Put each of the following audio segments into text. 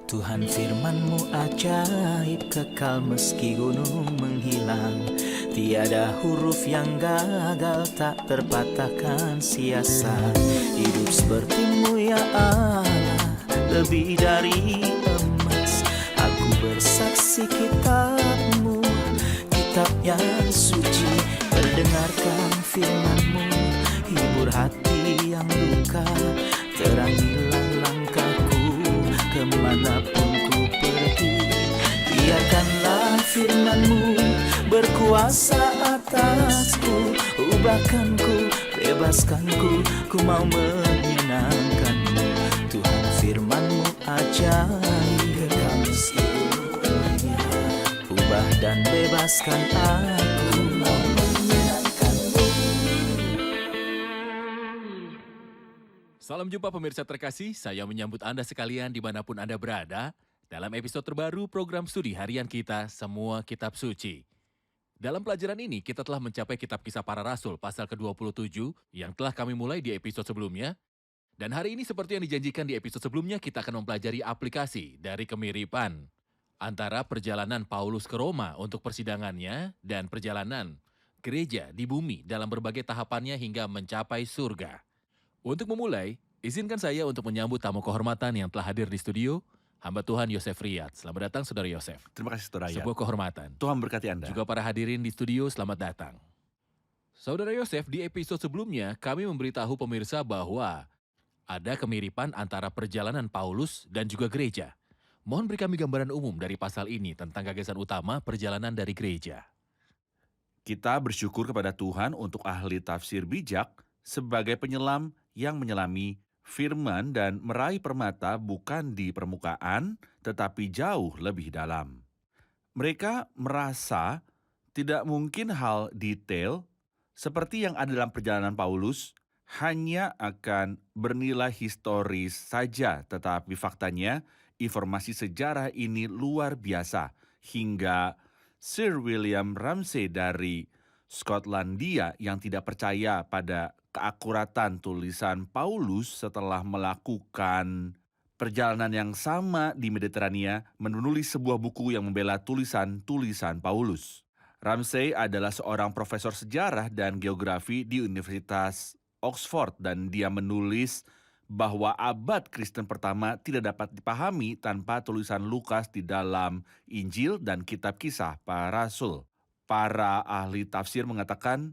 Tuhan firman-Mu ajaib, kekal meski gunung menghilang. Tiada huruf yang gagal, tak terpatahkan sia-sia. Hidup seperti-Mu ya Allah, lebih dari emas. Aku bersaksi kitab-Mu, kitab yang suci. Terdengarkan firman-Mu, hibur hati yang luka. Terangilah langkahku kemanapun ku pergi. Biarkanlah firman-Mu berkuasa atasku. Ubahkanku, bebaskanku, ku mau menyenangkan-Mu. Tuhan firman-Mu ajaib, kekal meski dunia. Ubah dan bebaskan aku, mau menyenangkan-Mu. Salam jumpa pemirsa terkasih, saya menyambut Anda sekalian dimanapun Anda berada dalam episode terbaru program studi harian kita, Semua Kitab Suci. Dalam pelajaran ini, kita telah mencapai kitab Kisah Para Rasul pasal ke-27 yang telah kami mulai di episode sebelumnya. Dan hari ini seperti yang dijanjikan di episode sebelumnya, kita akan mempelajari aplikasi dari kemiripan antara perjalanan Paulus ke Roma untuk persidangannya dan perjalanan gereja di bumi dalam berbagai tahapannya hingga mencapai surga. Untuk memulai, izinkan saya untuk menyambut tamu kehormatan yang telah hadir di studio, hamba Tuhan Yosef Riyad. Selamat datang, Saudara Yosef. Terima kasih, Saudara Riyad. Sebuah kehormatan. Tuhan berkati Anda. Juga para hadirin di studio, selamat datang. Saudara Yosef, di episode sebelumnya kami memberitahu pemirsa bahwa ada kemiripan antara perjalanan Paulus dan juga gereja. Mohon beri kami gambaran umum dari pasal ini tentang gagasan utama perjalanan dari gereja. Kita bersyukur kepada Tuhan untuk ahli tafsir bijak sebagai penyelam yang menyelami firman dan meraih permata bukan di permukaan, tetapi jauh lebih dalam. Mereka merasa tidak mungkin hal detail seperti yang ada dalam perjalanan Paulus hanya akan bernilai historis saja, tetapi faktanya informasi sejarah ini luar biasa hingga Sir William Ramsay dari Skotlandia yang tidak percaya pada keakuratan tulisan Paulus setelah melakukan perjalanan yang sama di Mediterania menulis sebuah buku yang membela tulisan-tulisan Paulus. Ramsay adalah seorang profesor sejarah dan geografi di Universitas Oxford dan dia menulis bahwa abad Kristen pertama tidak dapat dipahami tanpa tulisan Lukas di dalam Injil dan kitab Kisah Para Rasul. Para ahli tafsir mengatakan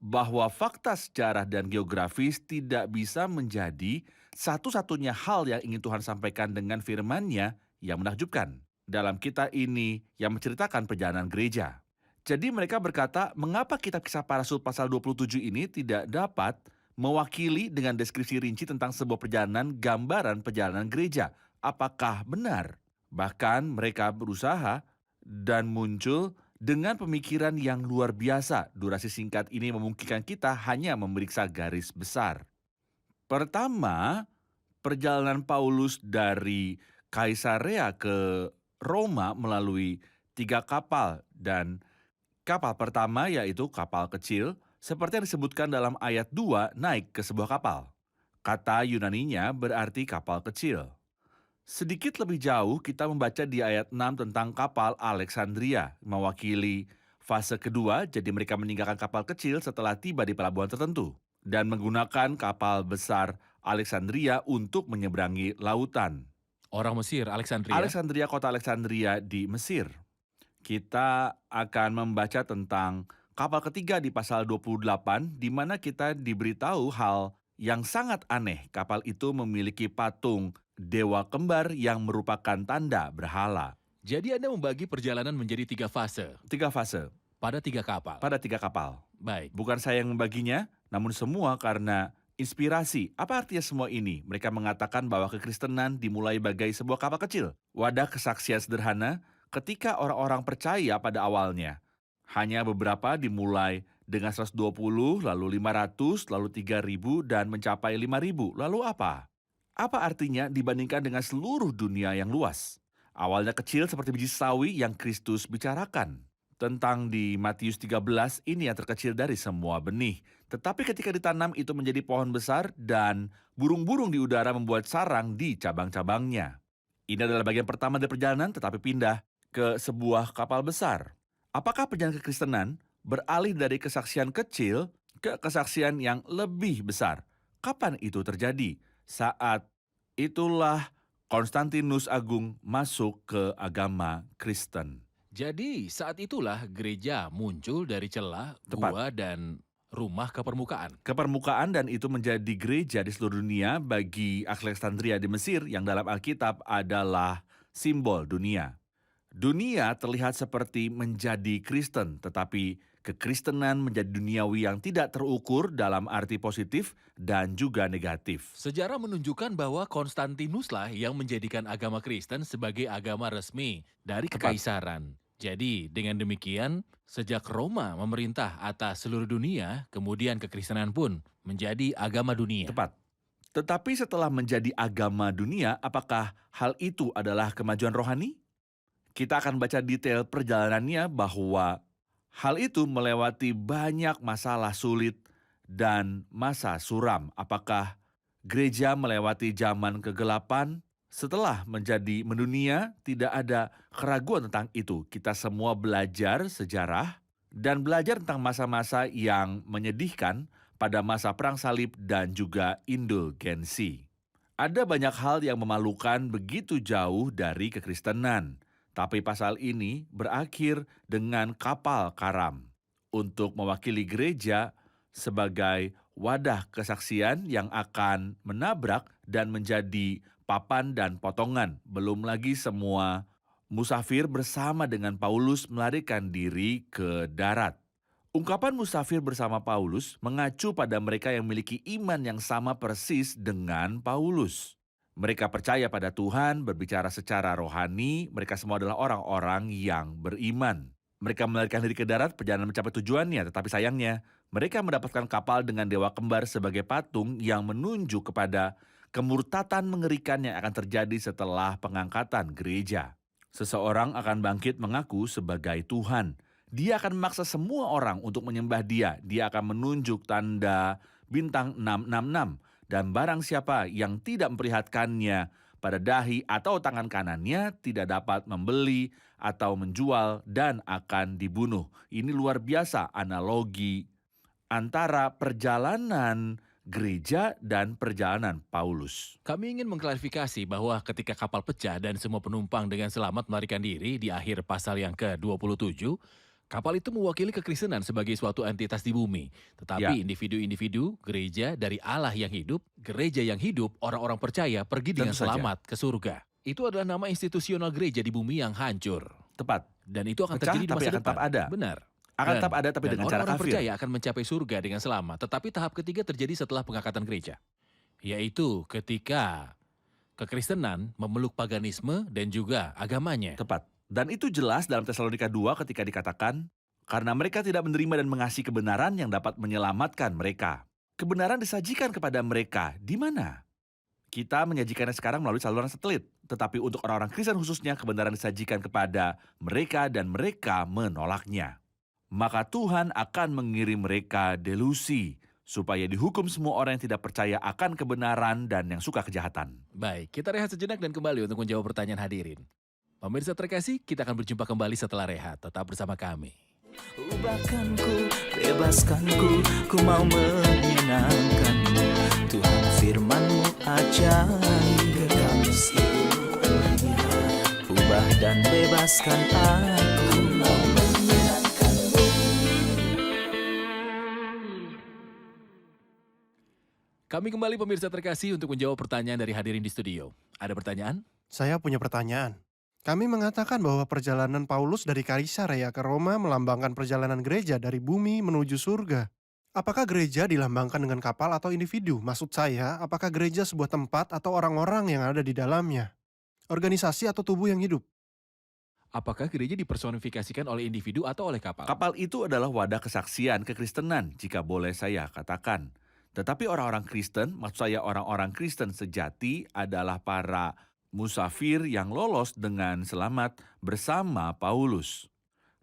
bahwa fakta sejarah dan geografis tidak bisa menjadi satu-satunya hal yang ingin Tuhan sampaikan dengan firman-Nya yang menakjubkan dalam kitab ini yang menceritakan perjalanan gereja. Jadi mereka berkata, mengapa kitab Kisah Para Rasul pasal 27 ini tidak dapat mewakili dengan deskripsi rinci tentang sebuah perjalanan, gambaran perjalanan gereja? Apakah benar? Bahkan mereka berusaha dan muncul dengan pemikiran yang luar biasa. Durasi singkat ini memungkinkan kita hanya memeriksa garis besar. Pertama, perjalanan Paulus dari Kaisarea ke Roma melalui 3 kapal, dan kapal pertama yaitu kapal kecil, seperti yang disebutkan dalam ayat 2, naik ke sebuah kapal. Kata Yunaninya berarti kapal kecil. Sedikit lebih jauh kita membaca di ayat 6 tentang kapal Alexandria, mewakili fase kedua, jadi mereka meninggalkan kapal kecil setelah tiba di pelabuhan tertentu, dan menggunakan kapal besar Alexandria untuk menyeberangi lautan. Orang Mesir, Alexandria. Alexandria, kota Alexandria di Mesir. Kita akan membaca tentang kapal ketiga di pasal 28, di mana kita diberitahu hal yang sangat aneh. Kapal itu memiliki patung dewa kembar yang merupakan tanda berhala. Jadi Anda membagi perjalanan menjadi 3 fase. 3 fase. Pada 3 kapal. Pada 3 kapal. Baik. Bukan saya yang membaginya, namun semua karena inspirasi. Apa artinya semua ini? Mereka mengatakan bahwa kekristenan dimulai bagai sebuah kapal kecil. Wadah kesaksian sederhana ketika orang-orang percaya pada awalnya. Hanya beberapa dimulai dengan 120, lalu 500, lalu 3.000, dan mencapai 5.000. Lalu apa? Apa artinya dibandingkan dengan seluruh dunia yang luas? Awalnya kecil seperti biji sawi yang Kristus bicarakan. Tentang di Matius 13, ini yang terkecil dari semua benih. Tetapi ketika ditanam itu menjadi pohon besar dan burung-burung di udara membuat sarang di cabang-cabangnya. Ini adalah bagian pertama dari perjalanan tetapi pindah ke sebuah kapal besar. Apakah perjalanan kekristenan beralih dari kesaksian kecil ke kesaksian yang lebih besar? Kapan itu terjadi? Saat itulah Konstantinus Agung masuk ke agama Kristen. Jadi saat itulah gereja muncul dari celah Tepat. gua dan rumah ke permukaan. Ke permukaan, dan itu menjadi gereja di seluruh dunia bagi Alexandria di Mesir yang dalam Alkitab adalah simbol dunia. Dunia terlihat seperti menjadi Kristen, tetapi kekristenan menjadi duniawi yang tidak terukur dalam arti positif dan juga negatif. Sejarah menunjukkan bahwa Konstantinuslah yang menjadikan agama Kristen sebagai agama resmi dari Tepat. kekaisaran. Jadi, dengan demikian, sejak Roma memerintah atas seluruh dunia, kemudian kekristenan pun menjadi agama dunia. Tepat. Tetapi setelah menjadi agama dunia, apakah hal itu adalah kemajuan rohani? Kita akan baca detail perjalanannya bahwa hal itu melewati banyak masalah sulit dan masa suram. Apakah gereja melewati zaman kegelapan? Setelah menjadi mendunia, tidak ada keraguan tentang itu. Kita semua belajar sejarah dan belajar tentang masa-masa yang menyedihkan pada masa Perang Salib dan juga indulgensi. Ada banyak hal yang memalukan begitu jauh dari kekristenan. Tapi pasal ini berakhir dengan kapal karam untuk mewakili gereja sebagai wadah kesaksian yang akan menabrak dan menjadi papan dan potongan. Belum lagi semua musafir bersama dengan Paulus melarikan diri ke darat. Ungkapan musafir bersama Paulus mengacu pada mereka yang memiliki iman yang sama persis dengan Paulus. Mereka percaya pada Tuhan, berbicara secara rohani, mereka semua adalah orang-orang yang beriman. Mereka melarikan diri ke darat, perjalanan mencapai tujuannya, tetapi sayangnya, mereka mendapatkan kapal dengan dewa kembar sebagai patung yang menunjuk kepada kemurtatan mengerikan yang akan terjadi setelah pengangkatan gereja. Seseorang akan bangkit mengaku sebagai Tuhan. Dia akan memaksa semua orang untuk menyembah dia. Dia akan menunjuk tanda bintang 666. Dan barang siapa yang tidak memperlihatkannya pada dahi atau tangan kanannya tidak dapat membeli atau menjual dan akan dibunuh. Ini luar biasa analogi antara perjalanan gereja dan perjalanan Paulus. Kami ingin mengklarifikasi bahwa ketika kapal pecah dan semua penumpang dengan selamat melarikan diri di akhir pasal yang ke-27, kapal itu mewakili kekristenan sebagai suatu entitas di bumi. Tetapi Ya. individu-individu, gereja dari Allah yang hidup, gereja yang hidup, orang-orang percaya pergi dengan Tentu saja. selamat ke surga. Itu adalah nama institusional gereja di bumi yang hancur. Tepat. Dan itu akan Pecah, terjadi di tapi masa akan depan. tetap ada. Benar. Akan tetap ada, tapi Dan dengan cara orang-orang kafir. percaya akan mencapai surga dengan selamat. Tetapi tahap ketiga terjadi setelah pengangkatan gereja. Yaitu ketika kekristenan memeluk paganisme dan juga agamanya. Tepat. Dan itu jelas dalam Tesalonika 2 ketika dikatakan, karena mereka tidak menerima dan mengasihi kebenaran yang dapat menyelamatkan mereka. Kebenaran disajikan kepada mereka di mana? Kita menyajikannya sekarang melalui saluran satelit. Tetapi untuk orang-orang Kristen khususnya, kebenaran disajikan kepada mereka dan mereka menolaknya. Maka Tuhan akan mengirim mereka delusi, supaya dihukum semua orang yang tidak percaya akan kebenaran dan yang suka kejahatan. Baik, kita rehat sejenak dan kembali untuk menjawab pertanyaan hadirin. Pemirsa terkasih, kita akan berjumpa kembali setelah rehat. Tetap bersama kami. Ubahkanku, bebaskanku, ku mau menyenangkanmu. Tuhan firman-Mu ajaib, kekal meski dunia. Ubah dan bebaskan aku, mau menyenangkanmu. Kami kembali pemirsa terkasih untuk menjawab pertanyaan dari hadirin di studio. Ada pertanyaan? Saya punya pertanyaan. Kami mengatakan bahwa perjalanan Paulus dari Kaisarea ke Roma melambangkan perjalanan gereja dari bumi menuju surga. Apakah gereja dilambangkan dengan kapal atau individu? Maksud saya, apakah gereja sebuah tempat atau orang-orang yang ada di dalamnya? Organisasi atau tubuh yang hidup? Apakah gereja dipersonifikasikan oleh individu atau oleh kapal? Kapal itu adalah wadah kesaksian kekristenan, jika boleh saya katakan. Tetapi orang-orang Kristen, maksud saya orang-orang Kristen sejati adalah para musafir yang lolos dengan selamat bersama Paulus.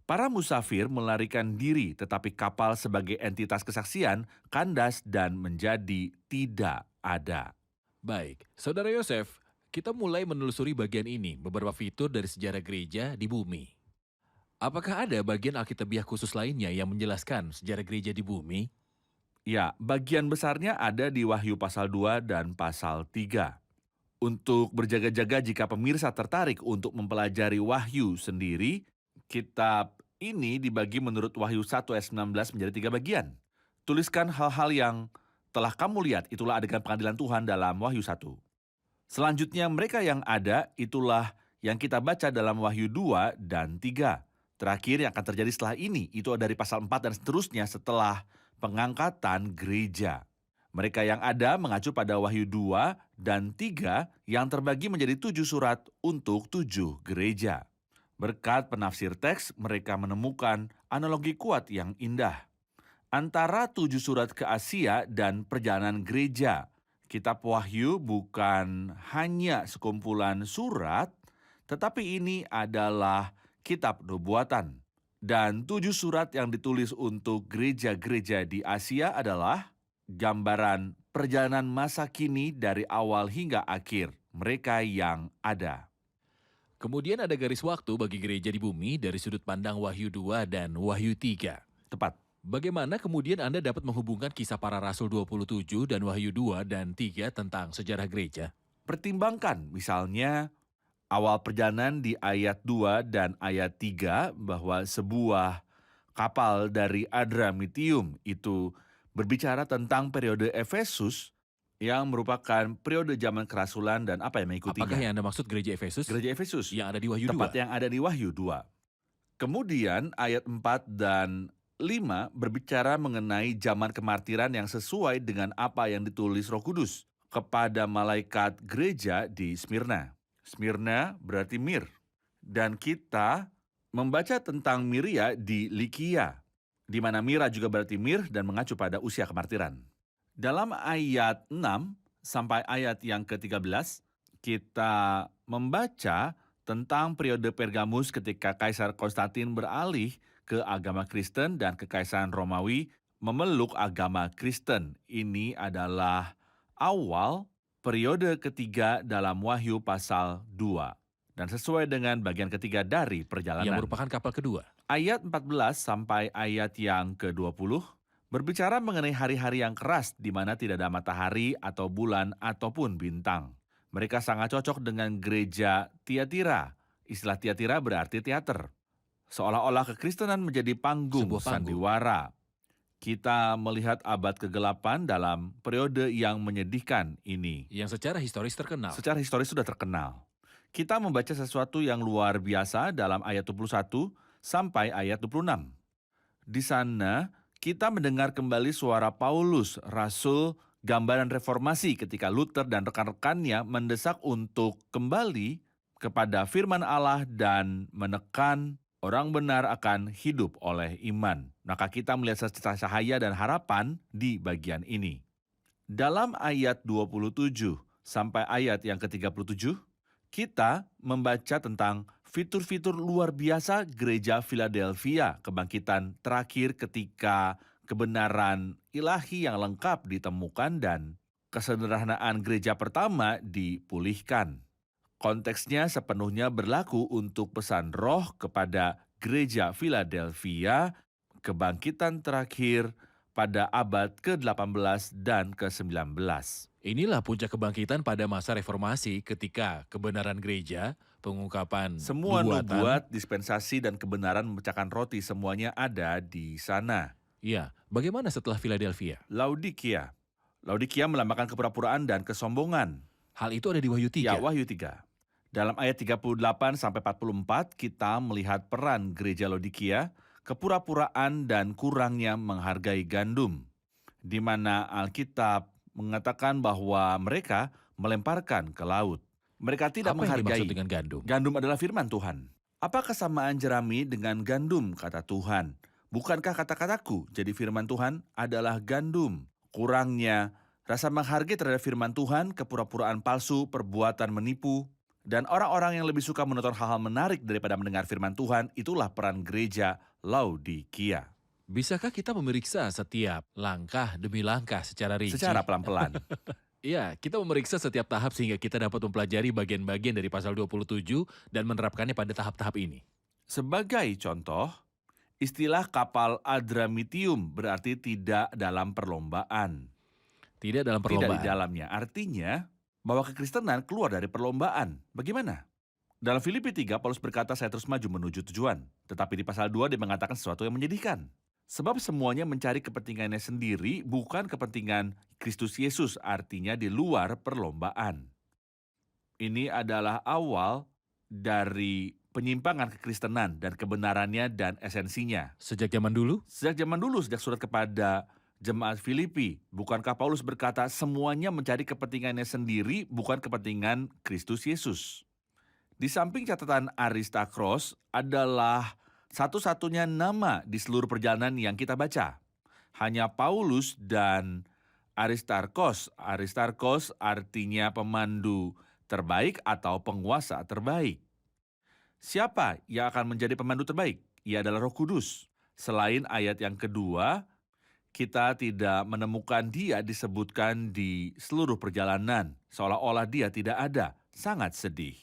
Para musafir melarikan diri, tetapi kapal sebagai entitas kesaksian kandas dan menjadi tidak ada. Baik, Saudara Yosef, Kita mulai menelusuri bagian ini, beberapa fitur dari sejarah gereja di bumi. Apakah ada bagian Alkitabiah khusus lainnya yang menjelaskan sejarah gereja di bumi? Ya, bagian besarnya ada di Wahyu pasal 2 dan pasal 3. Untuk berjaga-jaga jika pemirsa tertarik untuk mempelajari Wahyu sendiri, kitab ini dibagi menurut Wahyu 1 ayat 19 menjadi 3 bagian. Tuliskan hal-hal yang telah kamu lihat, itulah adegan pengadilan Tuhan dalam Wahyu 1. Selanjutnya mereka yang ada, itulah yang kita baca dalam Wahyu 2 dan 3. Terakhir yang akan terjadi setelah ini, itu dari pasal 4 dan seterusnya setelah pengangkatan gereja. Mereka yang ada mengacu pada Wahyu 2 dan 3 yang terbagi menjadi 7 surat untuk 7 gereja. Berkat penafsir teks, mereka menemukan analogi kuat yang indah antara 7 surat ke Asia dan perjalanan gereja. Kitab Wahyu bukan hanya sekumpulan surat, tetapi ini adalah kitab nubuatan. Dan 7 surat yang ditulis untuk gereja-gereja di Asia adalah gambaran perjalanan masa kini dari awal hingga akhir mereka yang ada. Kemudian ada garis waktu bagi gereja di bumi dari sudut pandang Wahyu 2 dan Wahyu 3. Tepat. Bagaimana kemudian Anda dapat menghubungkan kisah para rasul 27 dan Wahyu 2 dan 3 tentang sejarah gereja? Pertimbangkan misalnya awal perjalanan di ayat 2 dan ayat 3 bahwa sebuah kapal dari Adramitium itu berbicara tentang periode Efesus yang merupakan periode zaman kerasulan dan apa yang mengikutinya. Apakah yang Anda maksud gereja Efesus? Gereja Efesus. Yang ada di Wahyu 2? Tepat yang ada di Wahyu 2. Kemudian ayat 4 dan 5 berbicara mengenai zaman kemartiran yang sesuai dengan apa yang ditulis Roh Kudus kepada malaikat gereja di Smyrna. Smyrna berarti mir. Dan kita membaca tentang Miria di Likia, di mana Mira juga berarti mir dan mengacu pada usia kemartiran. Dalam ayat 6 sampai ayat yang ke-13, kita membaca tentang periode Pergamus ketika Kaisar Konstantin beralih ke agama Kristen dan Kekaisaran Romawi memeluk agama Kristen. Ini adalah awal periode ketiga dalam Wahyu pasal 2. Dan sesuai dengan bagian ketiga dari perjalanan. Yang merupakan kapal kedua. Ayat 14 sampai ayat yang ke-20 berbicara mengenai hari-hari yang keras di mana tidak ada matahari atau bulan ataupun bintang. Mereka sangat cocok dengan gereja Tiatira. Istilah Tiatira berarti teater. Seolah-olah kekristenan menjadi panggung sandiwara. Kita melihat abad kegelapan dalam periode yang menyedihkan ini. Yang secara historis terkenal. Secara historis sudah terkenal. Kita membaca sesuatu yang luar biasa dalam ayat 21 sampai ayat 26. Di sana kita mendengar kembali suara Paulus, rasul gambaran reformasi ketika Luther dan rekan-rekannya mendesak untuk kembali kepada firman Allah dan menekan orang benar akan hidup oleh iman. Maka kita melihat cahaya dan harapan di bagian ini. Dalam ayat 27 sampai ayat yang ke-37, kita membaca tentang fitur-fitur luar biasa gereja Philadelphia, kebangkitan terakhir ketika kebenaran ilahi yang lengkap ditemukan dan kesederhanaan gereja pertama dipulihkan. Konteksnya sepenuhnya berlaku untuk pesan roh kepada gereja Philadelphia, kebangkitan terakhir pada abad ke-18 dan ke-19. Inilah puncak kebangkitan pada masa reformasi ketika kebenaran gereja, pengungkapan Semua nubuat, dispensasi, dan kebenaran memecahkan roti semuanya ada di sana. Ya, bagaimana setelah Philadelphia? Laodikia. Laodikia melambangkan kepura-puraan dan kesombongan. Hal itu ada di Wahyu 3. Ya, Wahyu 3. Dalam ayat 38 sampai 44 kita melihat peran gereja Laodikia, kepura-puraan dan kurangnya menghargai gandum, di mana Alkitab mengatakan bahwa mereka melemparkan ke laut. Mereka tidak Apa yang menghargai. dimaksud dengan gandum? Gandum adalah firman Tuhan. Apa kesamaan jerami dengan gandum, kata Tuhan? Bukankah kata-kataku jadi firman Tuhan adalah gandum? Kurangnya rasa menghargai terhadap firman Tuhan, kepura-puraan palsu, perbuatan menipu, dan orang-orang yang lebih suka menonton hal-hal menarik daripada mendengar firman Tuhan, itulah peran gereja Laodikia. Bisakah kita memeriksa setiap langkah demi langkah secara rinci? Secara pelan-pelan. Ya, kita memeriksa setiap tahap sehingga kita dapat mempelajari bagian-bagian dari pasal 27 dan menerapkannya pada tahap-tahap ini. Sebagai contoh, istilah kapal Adramitium berarti tidak dalam perlombaan. Tidak dalam Tidak di perlombaan. dalamnya. Artinya bahwa kekristenan keluar dari perlombaan. Bagaimana? Dalam Filipi 3, Paulus berkata, saya terus maju menuju tujuan. Tetapi di pasal 2 dia mengatakan sesuatu yang menyedihkan. Sebab semuanya mencari kepentingannya sendiri, bukan kepentingan Kristus Yesus, artinya di luar perlombaan. Ini adalah awal dari penyimpangan kekristenan dan kebenarannya dan esensinya. Sejak zaman dulu, Sejak surat kepada jemaat Filipi, bukankah Paulus berkata semuanya mencari kepentingannya sendiri, bukan kepentingan Kristus Yesus. Di samping catatan Aristarkos adalah satu-satunya nama di seluruh perjalanan yang kita baca. Hanya Paulus dan Aristarkos. Aristarkos artinya pemandu terbaik atau penguasa terbaik. Siapa yang akan menjadi pemandu terbaik? Ia adalah Roh Kudus. Selain ayat yang kedua, kita tidak menemukan dia disebutkan di seluruh perjalanan, seolah-olah dia tidak ada. Sangat sedih.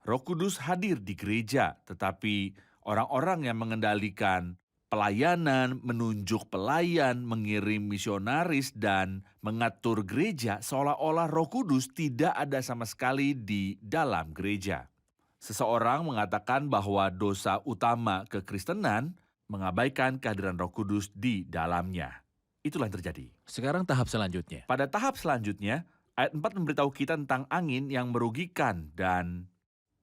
Roh Kudus hadir di gereja, tetapi orang-orang yang mengendalikan pelayanan, menunjuk pelayan, mengirim misionaris, dan mengatur gereja, seolah-olah Roh Kudus tidak ada sama sekali di dalam gereja. Seseorang mengatakan bahwa dosa utama kekristenan mengabaikan kehadiran Roh Kudus di dalamnya. Itulah yang terjadi. sekarang tahap selanjutnya. Pada tahap selanjutnya, ayat 4 memberitahu kita tentang angin yang merugikan dan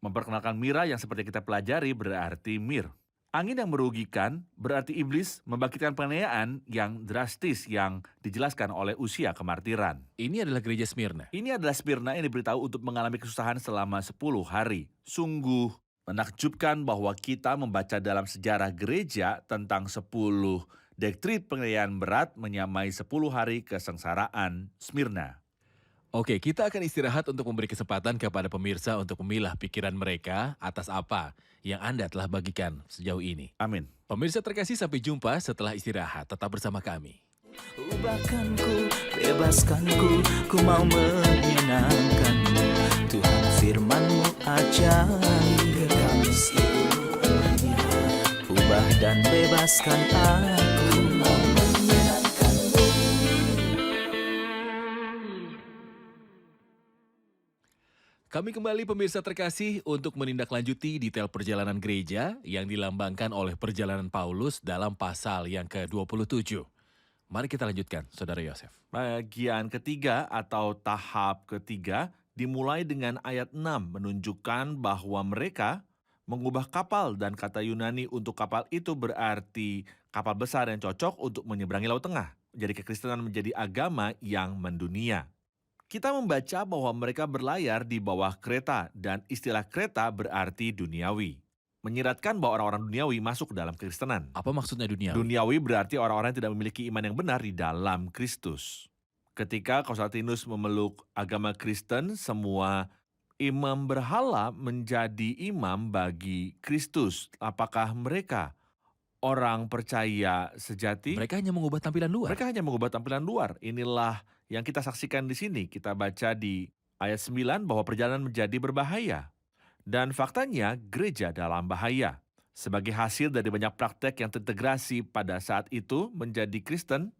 memperkenalkan Mira yang seperti kita pelajari berarti Mir. Angin yang merugikan berarti iblis membangkitkan penganiayaan yang drastis yang dijelaskan oleh usia kemartiran. Ini adalah gereja Smyrna. Ini adalah Smyrna yang diberitahu untuk mengalami kesusahan selama 10 hari. Sungguh menakjubkan bahwa kita membaca dalam sejarah gereja tentang 10 doktrin penganiayaan berat menyamai 10 hari kesengsaraan Smyrna. Oke, kita akan istirahat untuk memberi kesempatan kepada pemirsa untuk memilah pikiran mereka atas apa yang Anda telah bagikan sejauh ini. Amin. Pemirsa terkasih, sampai jumpa setelah istirahat. Tetap bersama kami. Ubahkanku, bebaskanku, ku mau menyenangkanmu. Tuhan firman-Mu ajaib, kekal seluruhnya. Ubah dan bebaskan aku, mau menyenangkanmu. Kami kembali pemirsa terkasih untuk menindaklanjuti detail perjalanan gereja yang dilambangkan oleh perjalanan Paulus dalam pasal yang ke-27. Mari kita lanjutkan, Saudara Yosef. Bagian ketiga atau tahap ketiga dimulai dengan ayat 6 menunjukkan bahwa mereka mengubah kapal dan kata Yunani untuk kapal itu berarti kapal besar yang cocok untuk menyeberangi Laut Tengah. Jadi kekristenan menjadi agama yang mendunia. Kita membaca bahwa mereka berlayar di bawah kereta dan istilah kereta berarti duniawi. Menyiratkan bahwa orang-orang duniawi masuk ke dalam kekristenan. Apa maksudnya dunia? Duniawi berarti orang-orang yang tidak memiliki iman yang benar di dalam Kristus. Ketika Konstantinus memeluk agama Kristen, semua imam berhala menjadi imam bagi Kristus. Apakah mereka orang percaya sejati? Mereka hanya mengubah tampilan luar. Mereka hanya mengubah tampilan luar. Inilah yang kita saksikan di sini. Kita baca di ayat 9 bahwa perjalanan menjadi berbahaya. Dan faktanya gereja dalam bahaya. Sebagai hasil dari banyak praktek yang terintegrasi pada saat itu menjadi Kristen,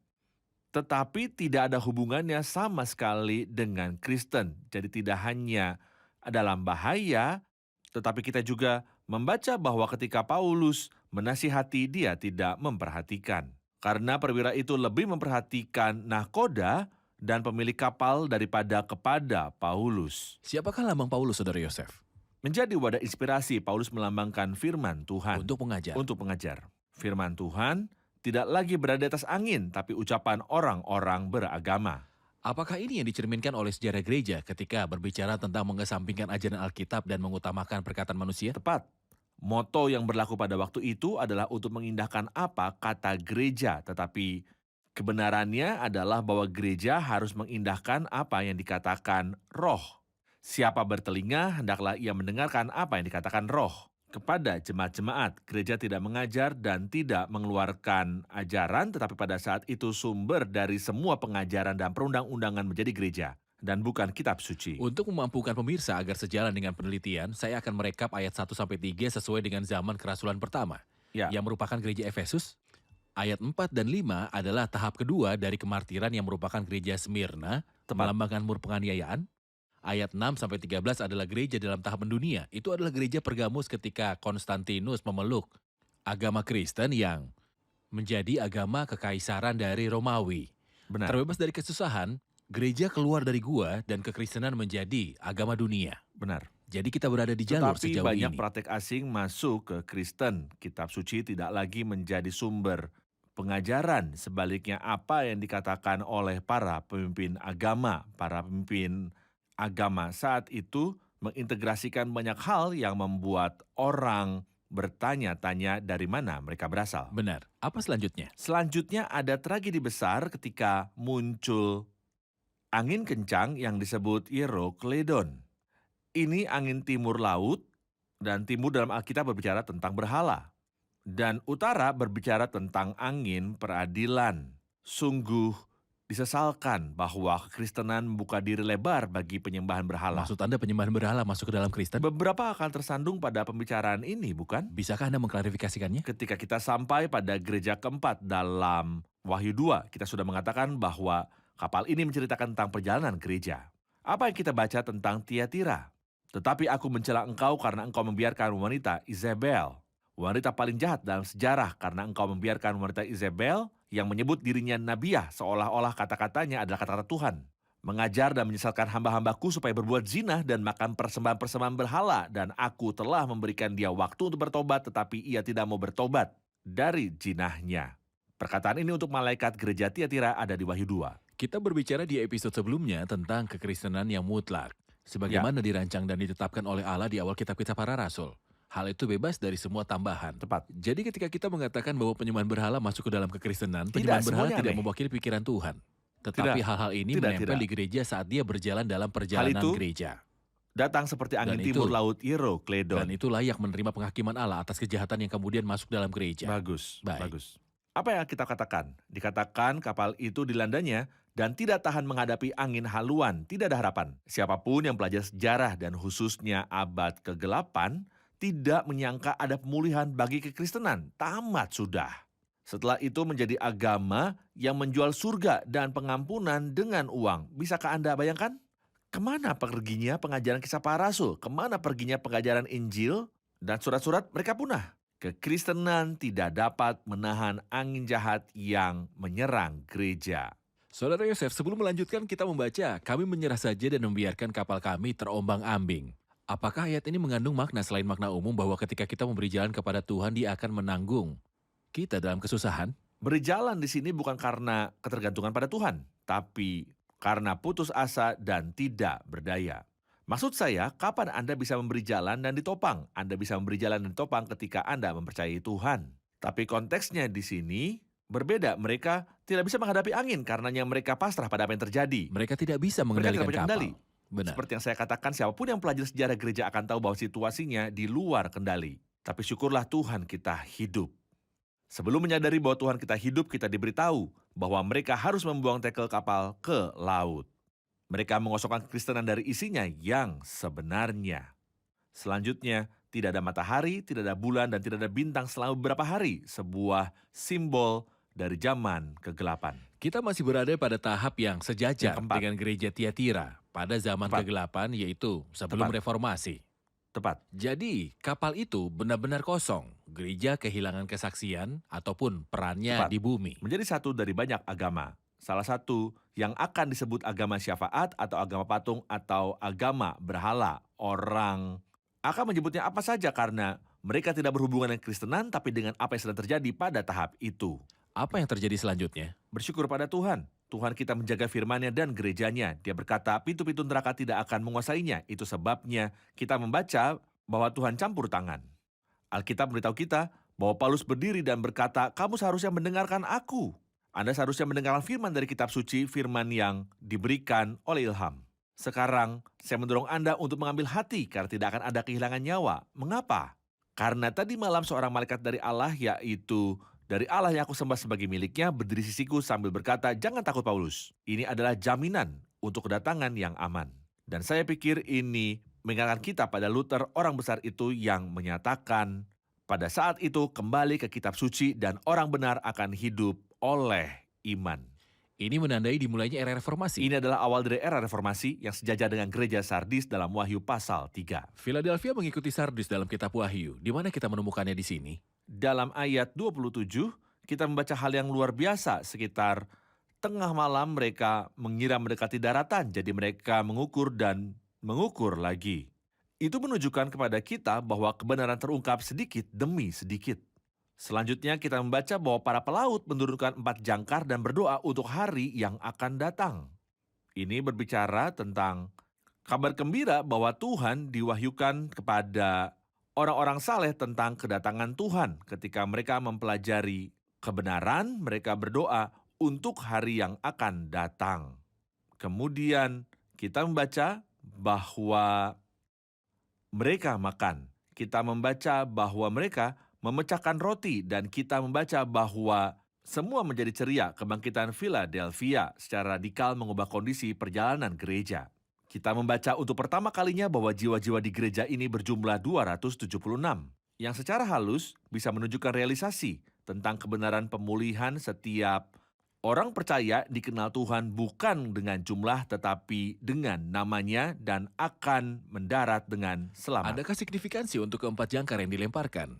tetapi tidak ada hubungannya sama sekali dengan Kristen. Jadi tidak hanya dalam bahaya, tetapi kita juga membaca bahwa ketika Paulus menasihati, dia tidak memperhatikan. Karena perwira itu lebih memperhatikan nahkoda dan pemilik kapal daripada kepada Paulus. Siapakah lambang Paulus, Saudara Yosef? Menjadi wadah inspirasi, Paulus melambangkan firman Tuhan. Untuk mengajar. Untuk mengajar. Firman Tuhan tidak lagi berada di atas angin, tapi ucapan orang-orang beragama. Apakah ini yang dicerminkan oleh sejarah gereja ketika berbicara tentang mengesampingkan ajaran Alkitab dan mengutamakan perkataan manusia? Tepat. Moto yang berlaku pada waktu itu adalah untuk mengindahkan apa kata gereja, tetapi kebenarannya adalah bahwa gereja harus mengindahkan apa yang dikatakan roh. Siapa bertelinga, hendaklah ia mendengarkan apa yang dikatakan roh. Kepada jemaat-jemaat, gereja tidak mengajar dan tidak mengeluarkan ajaran, tetapi pada saat itu sumber dari semua pengajaran dan perundang-undangan menjadi gereja. dan bukan kitab suci. Untuk memampukan pemirsa agar sejalan dengan penelitian, saya akan merekap ayat 1-3 sesuai dengan zaman kerasulan pertama, Ya, yang merupakan gereja Efesus. Ayat 4 dan 5 adalah tahap kedua dari kemartiran yang merupakan gereja Smyrna, tepat. melambangkan mur penganiayaan. Ayat 6-13 adalah gereja dalam tahap mendunia. Itu adalah gereja Pergamus ketika Konstantinus memeluk agama Kristen yang menjadi agama kekaisaran dari Romawi. Benar. Terbebas dari kesusahan, gereja keluar dari gua dan kekristenan menjadi agama dunia. Benar. Jadi kita berada di jalur Tetapi sejauh banyak ini. praktek asing masuk ke Kristen. Kitab suci tidak lagi menjadi sumber pengajaran. Sebaliknya apa yang dikatakan oleh para pemimpin agama saat itu mengintegrasikan banyak hal yang membuat orang bertanya-tanya dari mana mereka berasal. Benar. Apa selanjutnya? Selanjutnya ada tragedi besar ketika muncul angin kencang yang disebut Eurocledon. Ini angin timur laut, dan timur dalam Alkitab berbicara tentang berhala. Dan utara berbicara tentang angin peradilan. Sungguh disesalkan bahwa kekristenan membuka diri lebar bagi penyembahan berhala. Maksud Anda penyembahan berhala masuk ke dalam Kristen? Beberapa akan tersandung pada pembicaraan ini, bukan? Bisakah Anda mengklarifikasikannya? Ketika kita sampai pada gereja keempat dalam Wahyu 2, kita sudah mengatakan bahwa kapal ini menceritakan tentang perjalanan gereja. Apa yang kita baca tentang Tiatira? Tetapi aku mencela engkau karena engkau membiarkan wanita Isabel, wanita paling jahat dalam sejarah, karena engkau membiarkan wanita Isabel yang menyebut dirinya nabiah seolah-olah kata-katanya adalah kata-kata Tuhan. Mengajar dan menyesatkan hamba-hambaku supaya berbuat zina dan makan persembahan-persembahan berhala, dan aku telah memberikan dia waktu untuk bertobat, tetapi ia tidak mau bertobat dari zinahnya. Perkataan ini untuk malaikat gereja Tiatira ada di Wahyu 2. Kita berbicara di episode sebelumnya tentang kekristenan yang mutlak, sebagaimana dirancang dan ditetapkan oleh Allah di awal kitab-kitab para rasul. Hal itu bebas dari semua tambahan. Tepat. Jadi ketika kita mengatakan bahwa penyembahan berhala masuk ke dalam kekristenan, Tidak, penyembahan berhala semuanya tidak aneh. mewakili pikiran Tuhan. Tetapi hal-hal ini menempel di gereja saat dia berjalan dalam perjalanan itu gereja. Datang seperti angin Dan timur itu- laut Eurocledon. Dan itu layak menerima penghakiman Allah atas kejahatan yang kemudian masuk dalam gereja. Bagus, Baik. bagus. Apa yang kita katakan? Dikatakan kapal itu dilandanya dan tidak tahan menghadapi angin haluan, tidak ada harapan. Siapapun yang belajar sejarah dan khususnya abad ke-8 tidak menyangka ada pemulihan bagi kekristenan. Tamat sudah. Setelah itu menjadi agama yang menjual surga dan pengampunan dengan uang. Bisakah Anda bayangkan? Kemana perginya pengajaran kisah para rasul? Kemana perginya pengajaran Injil? Dan surat-surat mereka punah. Kekristenan tidak dapat menahan angin jahat yang menyerang gereja. Saudara Yosef, sebelum melanjutkan kita membaca, kami menyerah saja dan membiarkan kapal kami terombang-ambing. Apakah ayat ini mengandung makna selain makna umum bahwa ketika kita memberi jalan kepada Tuhan, Dia akan menanggung kita dalam kesusahan? Berjalan di sini bukan karena ketergantungan pada Tuhan, tapi karena putus asa dan tidak berdaya. Maksud saya, kapan Anda bisa memberi jalan dan ditopang? Anda bisa memberi jalan dan ditopang ketika Anda mempercayai Tuhan. Tapi konteksnya di sini berbeda. Mereka tidak bisa menghadapi angin karenanya mereka pasrah pada apa yang terjadi. Mereka tidak bisa Mereka mengendalikan tidak punya kapal. kendali. Benar. Seperti yang saya katakan, siapapun yang pelajari sejarah gereja akan tahu bahwa situasinya di luar kendali. Tapi syukurlah Tuhan kita hidup. Sebelum menyadari bahwa Tuhan kita hidup, kita diberitahu bahwa mereka harus membuang tekel kapal ke laut. Mereka mengosongkan kekristenan dari isinya yang sebenarnya. Selanjutnya, tidak ada matahari, tidak ada bulan, dan tidak ada bintang selama beberapa hari. Sebuah simbol dari zaman kegelapan. Kita masih berada pada tahap yang sejajar Yang keempat. dengan gereja Tiatira pada zaman Tepat. kegelapan, yaitu sebelum Tepat. reformasi. Tepat. Jadi, kapal itu benar-benar kosong. Gereja kehilangan kesaksian ataupun perannya Tepat. di bumi. Menjadi satu dari banyak agama. Salah satu yang akan disebut agama syafaat atau agama patung atau agama berhala. Orang akan menyebutnya apa saja karena mereka tidak berhubungan dengan Kristenan tapi dengan apa yang sedang terjadi pada tahap itu. Apa yang terjadi selanjutnya? Bersyukur pada Tuhan. Tuhan kita menjaga firman-Nya dan gerejanya. Dia berkata, pintu-pintu neraka tidak akan menguasainya. Itu sebabnya kita membaca bahwa Tuhan campur tangan. Alkitab memberitahu kita bahwa Paulus berdiri dan berkata, kamu seharusnya mendengarkan aku. Anda seharusnya mendengarkan firman dari kitab suci, firman yang diberikan oleh ilham. Sekarang, saya mendorong Anda untuk mengambil hati karena tidak akan ada kehilangan nyawa. Mengapa? Karena tadi malam seorang malaikat dari Allah, yaitu dari Allah yang aku sembah sebagai miliknya, berdiri sisiku sambil berkata, jangan takut Paulus. Ini adalah jaminan untuk kedatangan yang aman. Dan saya pikir ini mengingatkan kita pada Luther, orang besar itu yang menyatakan pada saat itu kembali ke kitab suci dan orang benar akan hidup oleh iman. Ini menandai dimulainya era reformasi. Ini adalah awal dari era reformasi yang sejajar dengan gereja Sardis dalam Wahyu pasal 3. Philadelphia mengikuti Sardis dalam kitab Wahyu. Di mana kita menemukannya di sini? Dalam ayat 27, kita membaca hal yang luar biasa. Sekitar tengah malam mereka mengira mendekati daratan, jadi mereka mengukur dan mengukur lagi. Itu menunjukkan kepada kita bahwa kebenaran terungkap sedikit demi sedikit. Selanjutnya kita membaca bahwa para pelaut menurunkan 4 jangkar dan berdoa untuk hari yang akan datang. Ini berbicara tentang kabar gembira bahwa Tuhan diwahyukan kepada orang-orang saleh tentang kedatangan Tuhan. Ketika mereka mempelajari kebenaran, mereka berdoa untuk hari yang akan datang. Kemudian kita membaca bahwa mereka makan. Kita membaca bahwa mereka memecahkan roti, dan kita membaca bahwa semua menjadi ceria. Kebangkitan Philadelphia secara radikal mengubah kondisi perjalanan gereja. Kita membaca untuk pertama kalinya bahwa jiwa-jiwa di gereja ini berjumlah 276, yang secara halus bisa menunjukkan realisasi tentang kebenaran pemulihan. Setiap orang percaya dikenal Tuhan bukan dengan jumlah tetapi dengan namanya dan akan mendarat dengan selamat. Adakah signifikansi untuk keempat jangkar yang dilemparkan?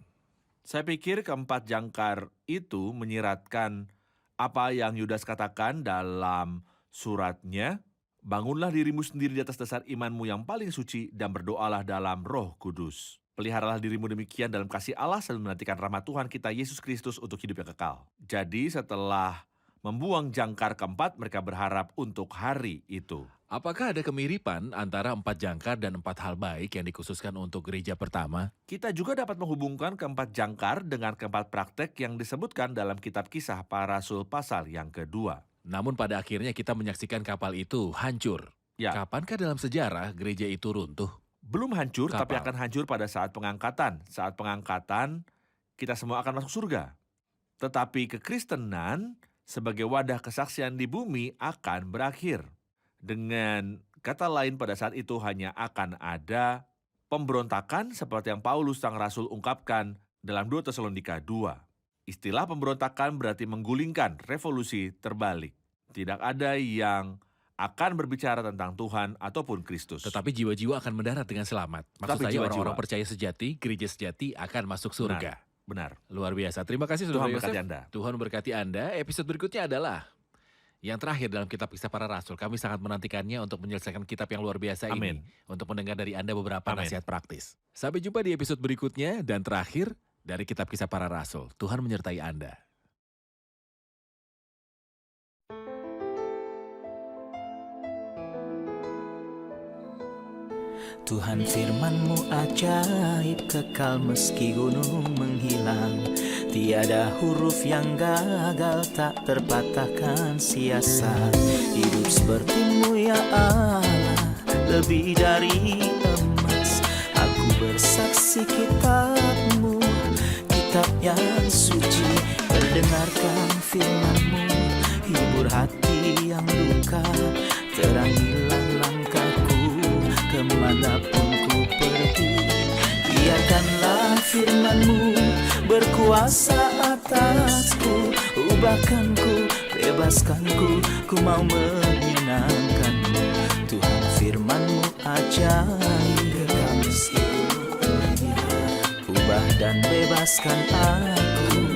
Saya pikir keempat jangkar itu menyiratkan apa yang Yudas katakan dalam suratnya, bangunlah dirimu sendiri di atas dasar imanmu yang paling suci dan berdoalah dalam Roh Kudus. Peliharalah dirimu demikian dalam kasih Allah sambil menantikan rahmat Tuhan kita Yesus Kristus untuk hidup yang kekal. Jadi setelah membuang jangkar keempat, mereka berharap untuk hari itu. Apakah ada kemiripan antara 4 jangkar dan 4 hal baik yang dikhususkan untuk gereja pertama? Kita juga dapat menghubungkan keempat jangkar dengan keempat praktek yang disebutkan dalam kitab Kisah Para Rasul pasal yang kedua. Namun pada akhirnya kita menyaksikan kapal itu hancur. Ya. Kapankah dalam sejarah gereja itu runtuh? Belum hancur, tapi Kapal. akan hancur pada saat pengangkatan. Saat pengangkatan, kita semua akan masuk surga. Tetapi kekristenan sebagai wadah kesaksian di bumi akan berakhir. Dengan kata lain, pada saat itu hanya akan ada pemberontakan seperti yang Paulus sang rasul ungkapkan dalam 2 Tesalonika 2. Istilah pemberontakan berarti menggulingkan, revolusi terbalik. Tidak ada yang akan berbicara tentang Tuhan ataupun Kristus. Tetapi jiwa-jiwa akan mendarat dengan selamat. Maksud Tetapi saya jiwa-jiwa. orang-orang percaya sejati, gereja sejati akan masuk surga. Benar. Luar biasa. Terima kasih Saudara Tuhan Yosef. berkati Anda. Tuhan berkati Anda. Episode berikutnya adalah yang terakhir dalam kitab Kisah Para Rasul. Kami sangat menantikannya untuk menyelesaikan kitab yang luar biasa Amin. ini. Untuk mendengar dari Anda beberapa Amin. nasihat praktis. Sampai jumpa di episode berikutnya dan terakhir dari kitab Kisah Para Rasul. Tuhan menyertai Anda. Tuhan firman-Mu ajaib, kekal meski gunung menghilang. Tiada huruf yang gagal, tak terpatahkan siasat. Hidup seperti-Mu ya Allah, lebih dari emas. Aku bersaksi kitab-Mu, kitab yang suci. Mendengarkan firman-Mu, hibur hati yang duka. Terangilah langkahku kemanapun ku pergi. Biarkanlah firman-Mu berkuasa atasku. Ubahkanku, bebaskanku, ku mau menyenangkan-Mu. Tuhan firman-Mu ajaib, ubah dan bebaskan aku.